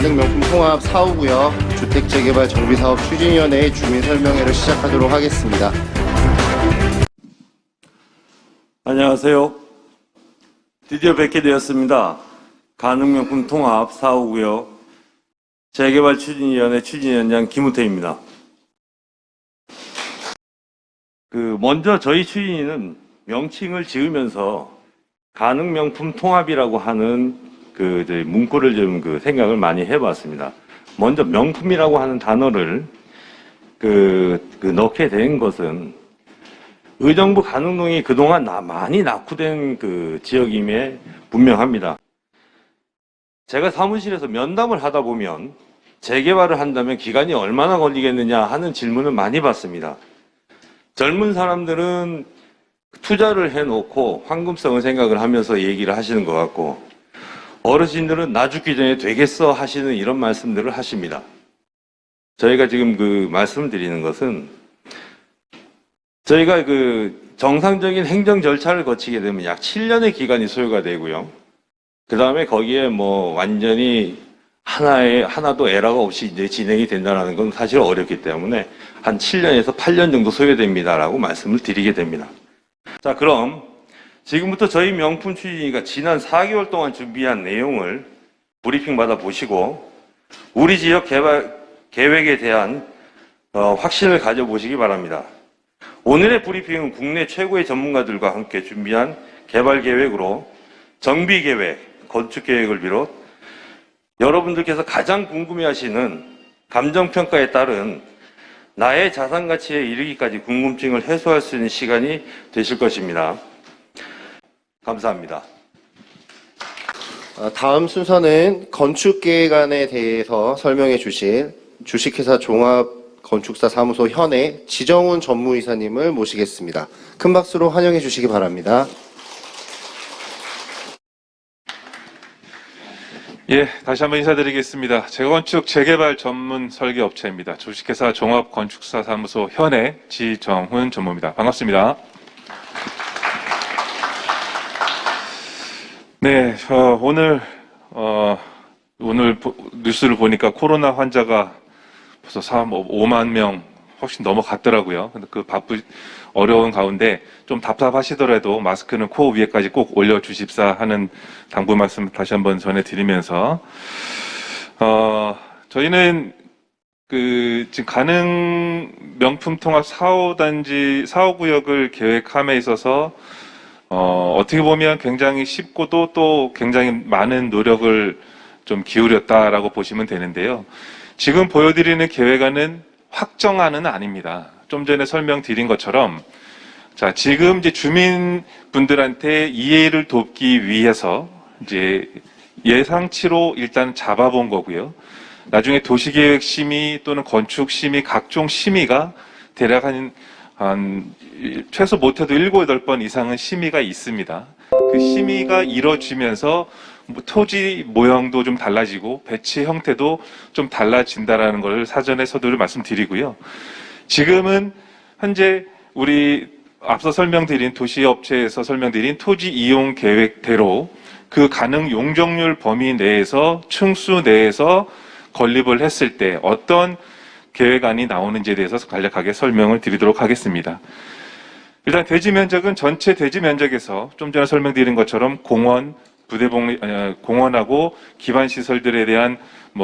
가능명품 통합 사후구역 주택재개발 정비사업 추진위원회의 주민설명회를 시작하도록 하겠습니다. 안녕하세요. 드디어 뵙게 되었습니다. 가능명품 통합 사후구역 재개발 추진위원회 추진위원장 김우태입니다. 먼저 저희 추진위는 명칭을 지으면서 가능명품 통합이라고 하는 문구를 좀 생각을 많이 해봤습니다. 먼저 명품이라고 하는 단어를 넣게 된 것은 의정부 가능동이 그동안 많이 낙후된 지역임에 분명합니다. 제가 사무실에서 면담을 하다 보면 재개발을 한다면 기간이 얼마나 걸리겠느냐 하는 질문을 많이 받습니다. 젊은 사람들은 투자를 해놓고 황금성을 생각을 하면서 얘기를 하시는 것 같고, 어르신들은 나 죽기 전에 되겠어 하시는 이런 말씀들을 하십니다. 저희가 지금 말씀드리는 것은, 저희가 정상적인 행정 절차를 거치게 되면 약 7년의 기간이 소요가 되고요. 그 다음에 거기에 완전히 하나도 에러가 없이 이제 진행이 된다는 건 사실 어렵기 때문에 한 7년에서 8년 정도 소요됩니다라고 말씀을 드리게 됩니다. 자, 그럼 지금부터 저희 명품 추진위가 지난 4개월 동안 준비한 내용을 브리핑 받아 보시고 우리 지역 개발 계획에 대한 확신을 가져보시기 바랍니다. 오늘의 브리핑은 국내 최고의 전문가들과 함께 준비한 개발 계획으로 정비 계획, 건축 계획을 비롯 여러분들께서 가장 궁금해하시는 감정평가에 따른 나의 자산 가치에 이르기까지 궁금증을 해소할 수 있는 시간이 되실 것입니다. 감사합니다. 다음 순서는 건축계획안에 대해서 설명해 주실 주식회사 종합건축사 사무소 현의 지정훈 전무이사님을 모시겠습니다. 큰 박수로 환영해 주시기 바랍니다. 예, 다시 한번 인사드리겠습니다. 재건축 재개발 전문 설계업체입니다. 주식회사 종합건축사 사무소 현의 지정훈 전무입니다. 반갑습니다. 네, 오늘 뉴스를 보니까 코로나 환자가 벌써 5만 명 훨씬 넘어갔더라고요. 근데 어려운 가운데 좀 답답하시더라도 마스크는 코 위에까지 꼭 올려주십사 하는 당부 말씀 다시 한번 전해드리면서, 저희는 지금 가능 명품 통합 사후구역을 계획함에 있어서, 어떻게 보면 굉장히 쉽고도 또 굉장히 많은 노력을 좀 기울였다라고 보시면 되는데요. 지금 보여드리는 계획안은 확정안은 아닙니다. 좀 전에 설명드린 것처럼, 자, 지금 이제 주민분들한테 이해를 돕기 위해서 이제 예상치로 일단 잡아본 거고요. 나중에 도시계획 심의 또는 건축 심의, 각종 심의가 대략 한 최소 못해도 7, 8번 이상은 심의가 있습니다. 그 심의가 이뤄지면서 토지 모형도 좀 달라지고 배치 형태도 좀 달라진다라는 걸 사전에 서두를 말씀드리고요. 지금은 현재 우리 앞서 설명드린 도시업체에서 설명드린 토지 이용 계획대로 그 가능 용적률 범위 내에서 층수 내에서 건립을 했을 때 어떤 계획안이 나오는지에 대해서 간략하게 설명을 드리도록 하겠습니다. 일단 대지 면적은 전체 대지 면적에서 좀 전에 설명드린 것처럼 공원, 공원하고 기반 시설들에 대한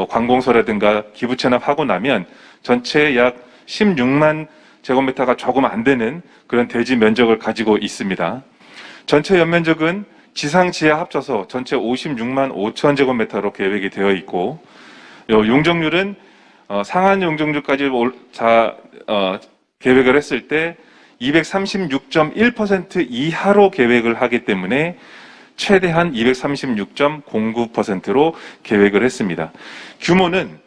관공서라든가 기부 체납하고 나면 전체 약 16만 제곱미터가 조금 안 되는 그런 대지 면적을 가지고 있습니다. 전체 연면적은 지상 지하 합쳐서 전체 56만 5천 제곱미터로 계획이 되어 있고, 용적률은 상한 용적률까지 계획을 했을 때 236.1% 이하로 계획을 하기 때문에 최대한 236.09%로 계획을 했습니다. 규모는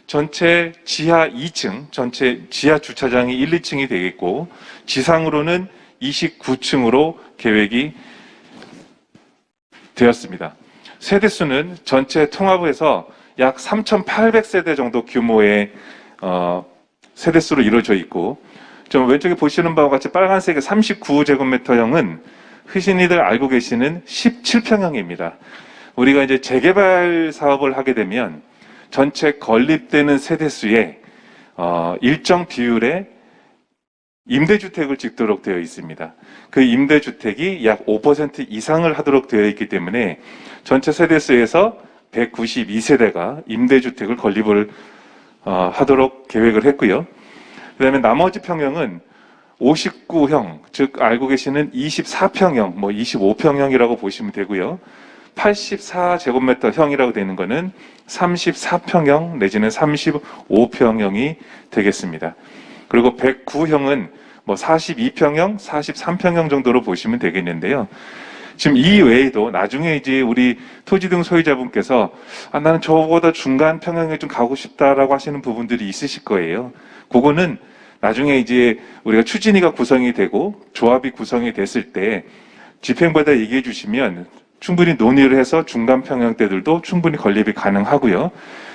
전체 지하 2층, 전체 지하 주차장이 1, 2층이 되겠고, 지상으로는 29층으로 계획이 되었습니다. 세대수는 전체 통합해서 약 3,800세대 정도 규모의 세대수로 이루어져 있고, 좀 왼쪽에 보시는 바와 같이 빨간색의 39제곱미터형은 흔히들 알고 계시는 17평형입니다. 우리가 이제 재개발 사업을 하게 되면 전체 건립되는 세대수의 일정 비율의 임대주택을 짓도록 되어 있습니다. 그 임대주택이 약 5% 이상을 하도록 되어 있기 때문에 전체 세대수에서 192세대가 임대주택을 건립을 하도록 계획을 했고요. 그 다음에 나머지 평형은 59형, 즉 알고 계시는 24평형, 25평형이라고 보시면 되고요. 84제곱미터형이라고 되는 거는 34평형 내지는 35평형이 되겠습니다. 그리고 109형은 42평형, 43평형 정도로 보시면 되겠는데요. 지금 이 외에도 나중에 이제 우리 토지 등 소유자분께서 나는 저보다 중간 평형에 좀 가고 싶다라고 하시는 부분들이 있으실 거예요. 그거는 나중에 이제 우리가 추진위가 구성이 되고 조합이 구성이 됐을 때 집행부에다 얘기해 주시면 충분히 논의를 해서 중간 평형대들도 충분히 건립이 가능하고요.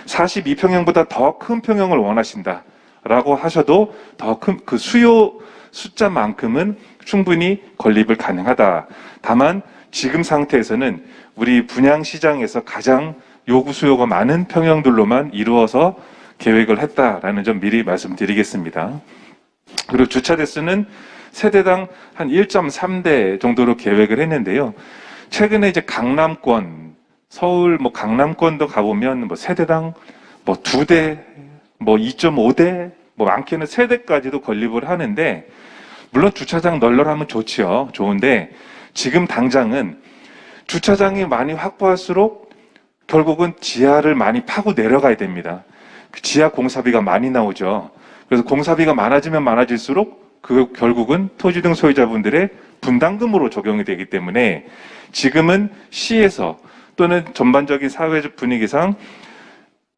42평형보다 더 큰 평형을 원하신다라고 하셔도 더 큰 그 수요 숫자만큼은 충분히 건립을 가능하다. 다만 지금 상태에서는 우리 분양시장에서 가장 요구 수요가 많은 평형들로만 이루어서 계획을 했다라는 점 미리 말씀드리겠습니다. 그리고 주차 대수는 세대당 한 1.3대 정도로 계획을 했는데요. 최근에 이제 강남권, 서울 강남권도 가보면 세대당 2대, 2.5대, 많게는 3대까지도 건립을 하는데, 물론 주차장 널널하면 좋지요. 좋은데, 지금 당장은 주차장이 많이 확보할수록 결국은 지하를 많이 파고 내려가야 됩니다. 지하 공사비가 많이 나오죠. 그래서 공사비가 많아지면 많아질수록 그 결국은 토지 등 소유자분들의 분담금으로 적용이 되기 때문에 지금은 시에서 또는 전반적인 사회적 분위기상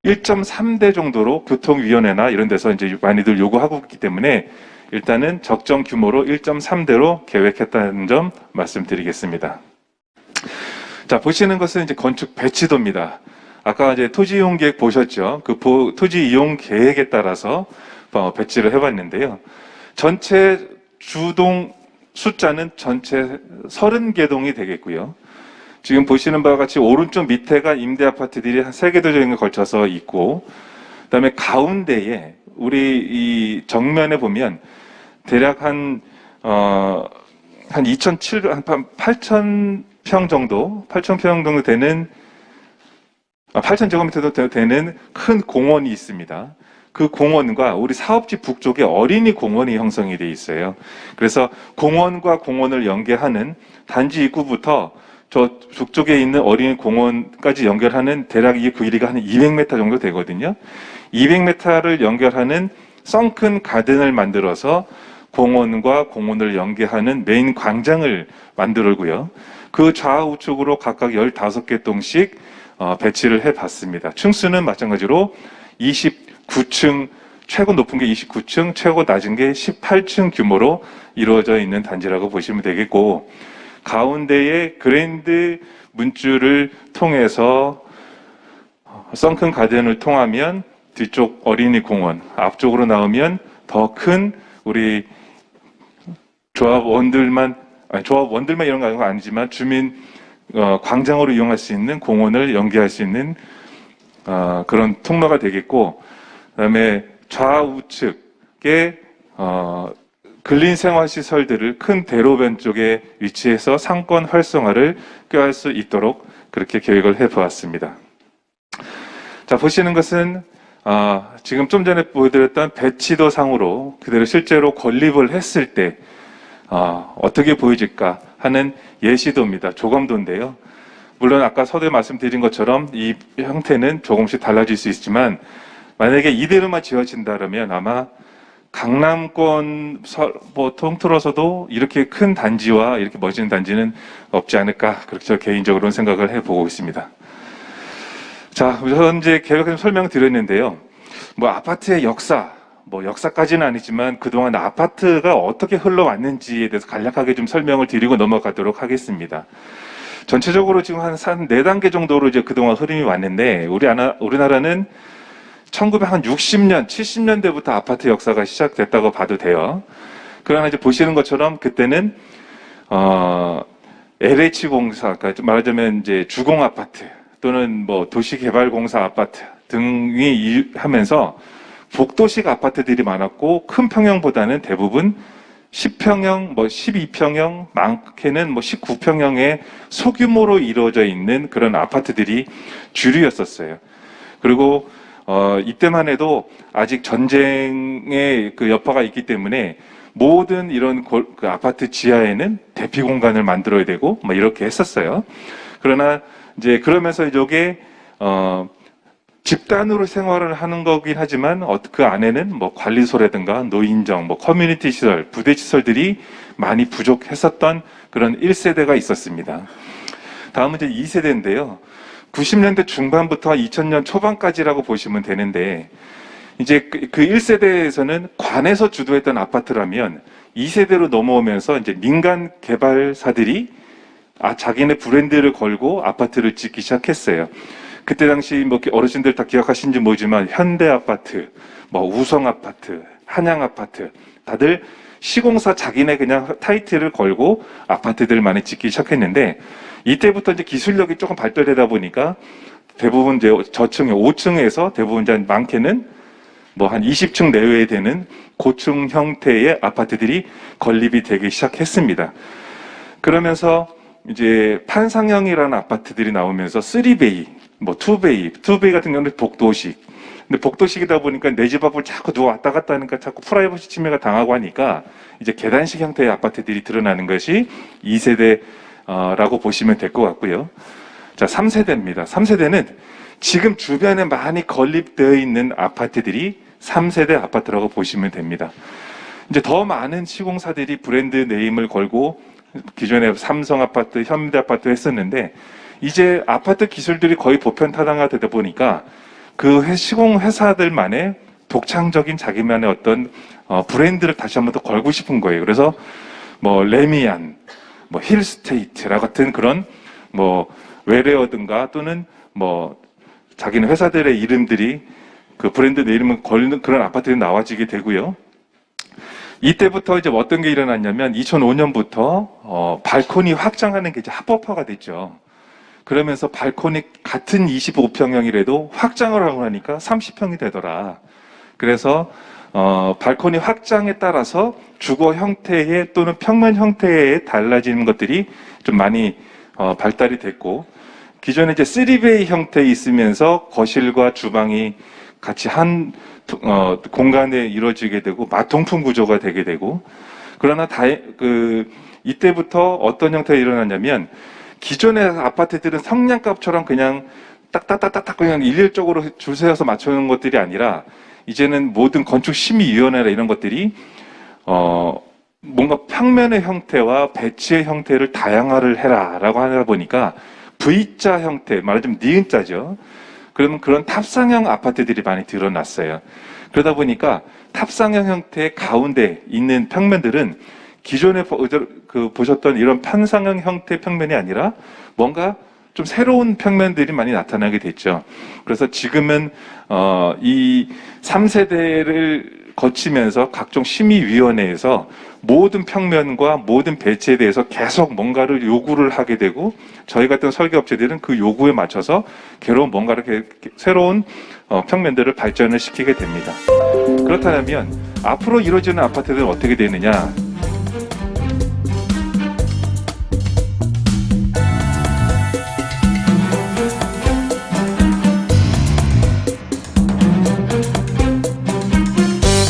1.3대 정도로 교통위원회나 이런 데서 이제 많이들 요구하고 있기 때문에 일단은 적정 규모로 1.3대로 계획했다는 점 말씀드리겠습니다. 자, 보시는 것은 이제 건축 배치도입니다. 아까 이제 토지 이용 계획 보셨죠? 그 토지 이용 계획에 따라서 배치를 해봤는데요. 전체 주동 숫자는 전체 30개 동이 되겠고요. 지금 보시는 바와 같이 오른쪽 밑에가 임대 아파트들이 한 3개 도정에 걸쳐서 있고, 그 다음에 가운데에 우리 이 정면에 보면 대략 한 8,000평 정도 되는 8,000제곱미터 되는 큰 공원이 있습니다. 그 공원과 우리 사업지 북쪽에 어린이 공원이 형성이 되어 있어요. 그래서 공원과 공원을 연계하는 단지 입구부터 저 북쪽에 있는 어린이 공원까지 연결하는 대략 이 길이가 한 200m 정도 되거든요. 200m를 연결하는 썬큰 가든을 만들어서 공원과 공원을 연계하는 메인 광장을 만들고요. 그 좌우측으로 각각 15개 동씩 배치를 해봤습니다. 층수는 마찬가지로 29층, 최고 높은 게 29층, 최고 낮은 게 18층 규모로 이루어져 있는 단지라고 보시면 되겠고, 가운데에 그랜드 문줄을 통해서 썬큰 가든을 통하면 뒤쪽 어린이 공원, 앞쪽으로 나오면 더 큰 우리 조합원들만 이런 거 아니지만 주민 광장으로 이용할 수 있는 공원을 연계할 수 있는 그런 통로가 되겠고, 그다음에 좌우측에 근린생활시설들을 큰 대로변 쪽에 위치해서 상권 활성화를 꾀할 수 있도록 그렇게 계획을 해보았습니다. 자, 보시는 것은 지금 좀 전에 보여드렸던 배치도 상으로 그대로 실제로 건립을 했을 때 어떻게 보여질까 하는 예시도입니다. 조감도인데요. 물론 아까 서두에 말씀드린 것처럼 이 형태는 조금씩 달라질 수 있지만, 만약에 이대로만 지어진다면 아마 강남권 통틀어서도 이렇게 큰 단지와 이렇게 멋진 단지는 없지 않을까, 그렇게 저 개인적으로는 생각을 해보고 있습니다. 자, 우선 이제 계획을 설명드렸는데요. 아파트의 역사까지는 아니지만 그동안 아파트가 어떻게 흘러왔는지에 대해서 간략하게 좀 설명을 드리고 넘어가도록 하겠습니다. 전체적으로 지금 한 4단계 정도로 이제 그동안 흐름이 왔는데, 우리나라는 1960년, 70년대부터 아파트 역사가 시작됐다고 봐도 돼요. 그러나 이제 보시는 것처럼 그때는 LH공사, 그러니까 말하자면 이제 주공 아파트 또는 도시개발공사 아파트, 등이 하면서 복도식 아파트들이 많았고 큰 평형보다는 대부분 10평형, 12평형, 많게는 19평형의 소규모로 이루어져 있는 그런 아파트들이 주류였었어요. 그리고 이때만 해도 아직 전쟁의 그 여파가 있기 때문에 모든 이런 그 아파트 지하에는 대피 공간을 만들어야 되고 이렇게 했었어요. 그러나 이제 그러면서 이게 집단으로 생활을 하는 거긴 하지만 그 안에는 관리소라든가 노인정, 커뮤니티 시설, 부대 시설들이 많이 부족했었던 그런 1세대가 있었습니다. 다음은 이제 2세대인데요. 90년대 중반부터 2000년 초반까지라고 보시면 되는데 이제 그 1세대에서는 관에서 주도했던 아파트라면 2세대로 넘어오면서 이제 민간 개발사들이 자기네 브랜드를 걸고 아파트를 짓기 시작했어요. 그때 당시 어르신들 다 기억하시는지 모르지만 현대아파트, 우성아파트, 한양아파트 다들 시공사 자기네 그냥 타이틀을 걸고 아파트들을 많이 짓기 시작했는데 이때부터 이제 기술력이 조금 발달되다 보니까 대부분 이제 저층 5층에서 대부분 이제 많게는 한 20층 내외에 되는 고층 형태의 아파트들이 건립이 되기 시작했습니다. 그러면서 이제 판상형이라는 아파트들이 나오면서 3베이, 2베이 같은 경우는 복도식. 근데 복도식이다 보니까 내 집 앞을 자꾸 누가 왔다 갔다 하니까 자꾸 프라이버시 침해가 당하고 하니까 이제 계단식 형태의 아파트들이 드러나는 것이 2세대라고 보시면 될 것 같고요. 자, 3세대입니다. 3세대는 지금 주변에 많이 건립되어 있는 아파트들이 3세대 아파트라고 보시면 됩니다. 이제 더 많은 시공사들이 브랜드 네임을 걸고 기존에 삼성 아파트, 현대 아파트 했었는데 이제 아파트 기술들이 거의 보편타당화되다 보니까 그 시공 회사들만의 독창적인 자기만의 어떤 브랜드를 다시 한번 더 걸고 싶은 거예요. 그래서 레미안, 힐스테이트라 같은 그런 웨레어든가 또는 자기네 회사들의 이름들이 그 브랜드 네임을 걸는 그런 아파트들이 나와지게 되고요. 이때부터 이제 어떤 게 일어났냐면 2005년부터 발코니 확장하는 게 이제 합법화가 됐죠. 그러면서 발코니 같은 25평형이라도 확장을 하고 나니까 30평이 되더라. 그래서 발코니 확장에 따라서 주거 형태의 또는 평면 형태에 달라지는 것들이 좀 많이 발달이 됐고 기존에 이제 3베이 형태에 있으면서 거실과 주방이 같이 한 공간에 이루어지게 되고 마통풍 구조가 되게 되고 그러나 이때부터 어떤 형태가 일어났냐면 기존의 아파트들은 성냥갑처럼 그냥 딱딱딱딱 그냥 일률적으로 줄 세워서 맞추는 것들이 아니라 이제는 모든 건축심의위원회나 이런 것들이 뭔가 평면의 형태와 배치의 형태를 다양화를 해라라고 하다 보니까 V자 형태, 말하자면 니은자죠. 그러면 그런 탑상형 아파트들이 많이 드러났어요. 그러다 보니까 탑상형 형태의 가운데 있는 평면들은 기존에 보셨던 이런 판상형 형태 평면이 아니라 뭔가 좀 새로운 평면들이 많이 나타나게 됐죠. 그래서 지금은 이 3세대를 거치면서 각종 심의위원회에서 모든 평면과 모든 배치에 대해서 계속 뭔가를 요구를 하게 되고 저희 같은 설계업체들은 그 요구에 맞춰서 괴로운 뭔가를 새로운 평면들을 발전을 시키게 됩니다. 그렇다면 앞으로 이루어지는 아파트들은 어떻게 되느냐?